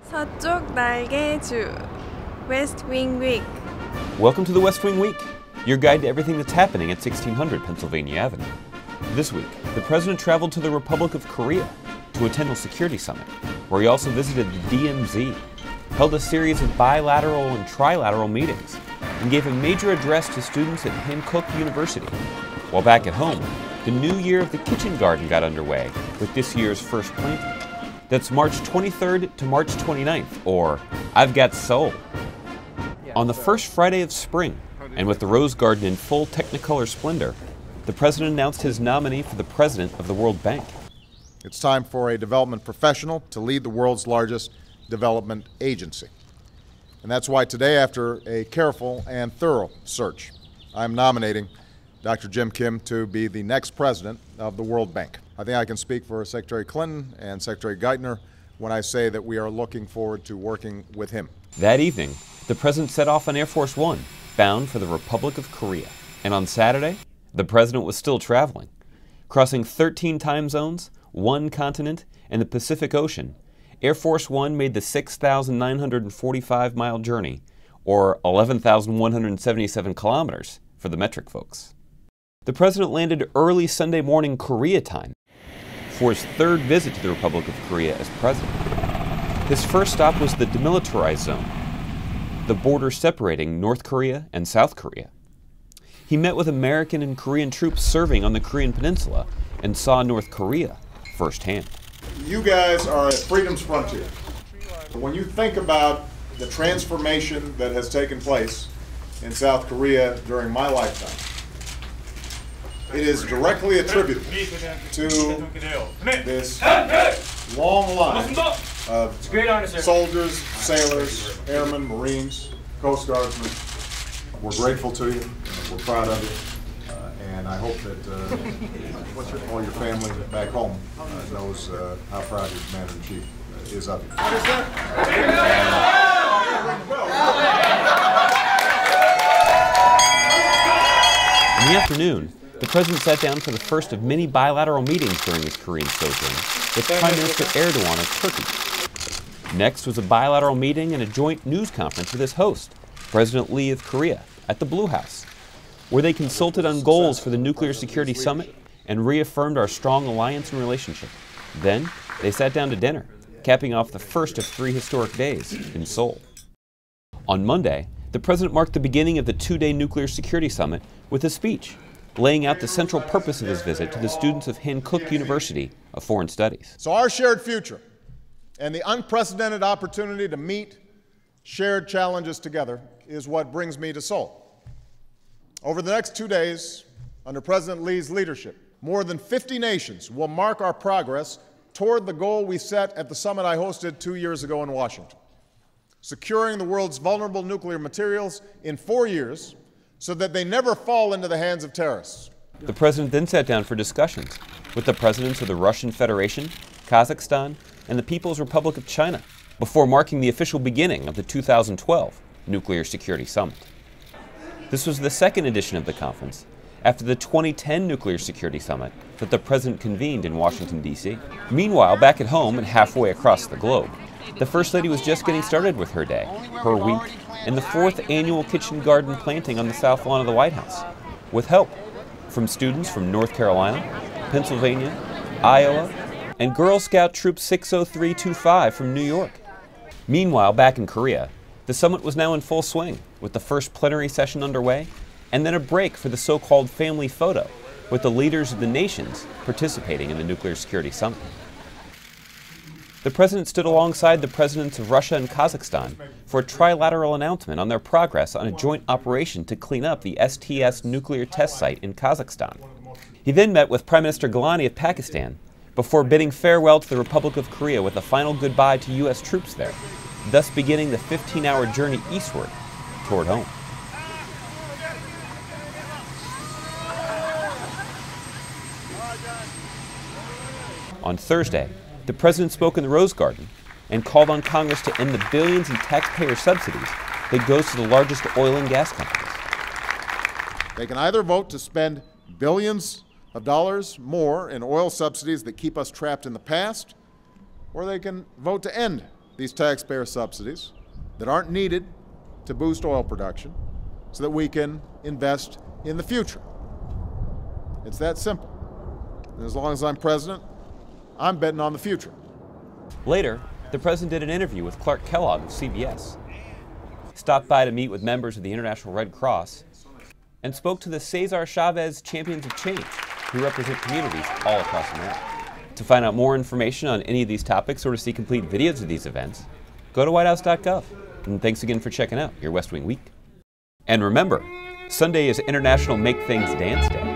서쪽 날개주 West Wing Week. Welcome to the West Wing Week, your guide to everything that's happening at 1600 Pennsylvania Avenue. This week, the President traveled to the Republic of Korea to attend a security summit, where he also visited the DMZ, held a series of bilateral and trilateral meetings, and gave a major address to students at Hankook University. While back at home, the new year of the kitchen garden got underway with this year's first planting. That's March 23rd to March 29th, or I've got Seoul. On the first Friday of spring, and with the Rose Garden in full Technicolor splendor, the President announced his nominee for the President of the World Bank. It's time for a development professional to lead the world's largest development agency. And that's why today, after a careful and thorough search, I'm nominating Dr. Jim Kim to be the next president of the World Bank. I think I can speak for Secretary Clinton and Secretary Geithner when I say that we are looking forward to working with him. That evening, the President set off on Air Force One, bound for the Republic of Korea. And on Saturday, the President was still traveling. Crossing 13 time zones, one continent, and the Pacific Ocean, Air Force One made the 6,945-mile journey, or 11,177 kilometers for the metric folks. The President landed early Sunday morning Korea time for his third visit to the Republic of Korea as President. His first stop was the demilitarized zone, the border separating North Korea and South Korea. He met with American and Korean troops serving on the Korean Peninsula and saw North Korea firsthand. You guys are at freedom's frontier. When you think about the transformation that has taken place in South Korea during my lifetime, it is directly attributed to this long line of soldiers, sailors, airmen, Marines, Coast Guardsmen. We're grateful to you. We're proud of you. And I hope that all your family back home knows how proud your Commander-in-Chief is of you. In the afternoon, the President sat down for the first of many bilateral meetings during his Korean sojourn with Prime Minister Erdogan of Turkey. Next was a bilateral meeting and a joint news conference with his host, President Lee of Korea, at the Blue House, where they consulted on goals for the Nuclear Security Summit and reaffirmed our strong alliance and relationship. Then, they sat down to dinner, capping off the first of 3 historic days in Seoul. On Monday, the President marked the beginning of the 2-day Nuclear Security Summit with a speech, laying out the central purpose of his visit to the students of Hankook University of Foreign Studies. So our shared future and the unprecedented opportunity to meet shared challenges together is what brings me to Seoul. Over the next 2 days, under President Lee's leadership, more than 50 nations will mark our progress toward the goal we set at the summit I hosted 2 years ago in Washington, securing the world's vulnerable nuclear materials in 4 years so that they never fall into the hands of terrorists. The President then sat down for discussions with the presidents of the Russian Federation, Kazakhstan, and the People's Republic of China before marking the official beginning of the 2012 Nuclear Security Summit. This was the second edition of the conference after the 2010 Nuclear Security Summit that the President convened in Washington, D.C. Meanwhile, back at home and halfway across the globe, the First Lady was just getting started with her day, her week, and the 4th annual kitchen garden planting on the south lawn of the White House, with help from students from North Carolina, Pennsylvania, Iowa, and Girl Scout Troop 60325 from New York. Meanwhile, back in Korea, the summit was now in full swing, with the first plenary session underway, and then a break for the so-called family photo, with the leaders of the nations participating in the Nuclear Security Summit. The President stood alongside the presidents of Russia and Kazakhstan for a trilateral announcement on their progress on a joint operation to clean up the STS nuclear test site in Kazakhstan. He then met with Prime Minister Gilani of Pakistan before bidding farewell to the Republic of Korea with a final goodbye to U.S. troops there, thus beginning the 15-hour journey eastward toward home. On Thursday, the President spoke in the Rose Garden and called on Congress to end the billions in taxpayer subsidies that goes to the largest oil and gas companies. They can either vote to spend billions of dollars more in oil subsidies that keep us trapped in the past, or they can vote to end these taxpayer subsidies that aren't needed to boost oil production so that we can invest in the future. It's that simple. And as long as I'm president, I'm betting on the future. Later, the president did an interview with Clark Kellogg of CBS, stopped by to meet with members of the International Red Cross, and spoke to the Cesar Chavez Champions of Change, who represent communities all across America. To find out more information on any of these topics or to see complete videos of these events, go to whitehouse.gov. And thanks again for checking out your West Wing Week. And remember, Sunday is International Make Things Dance Day.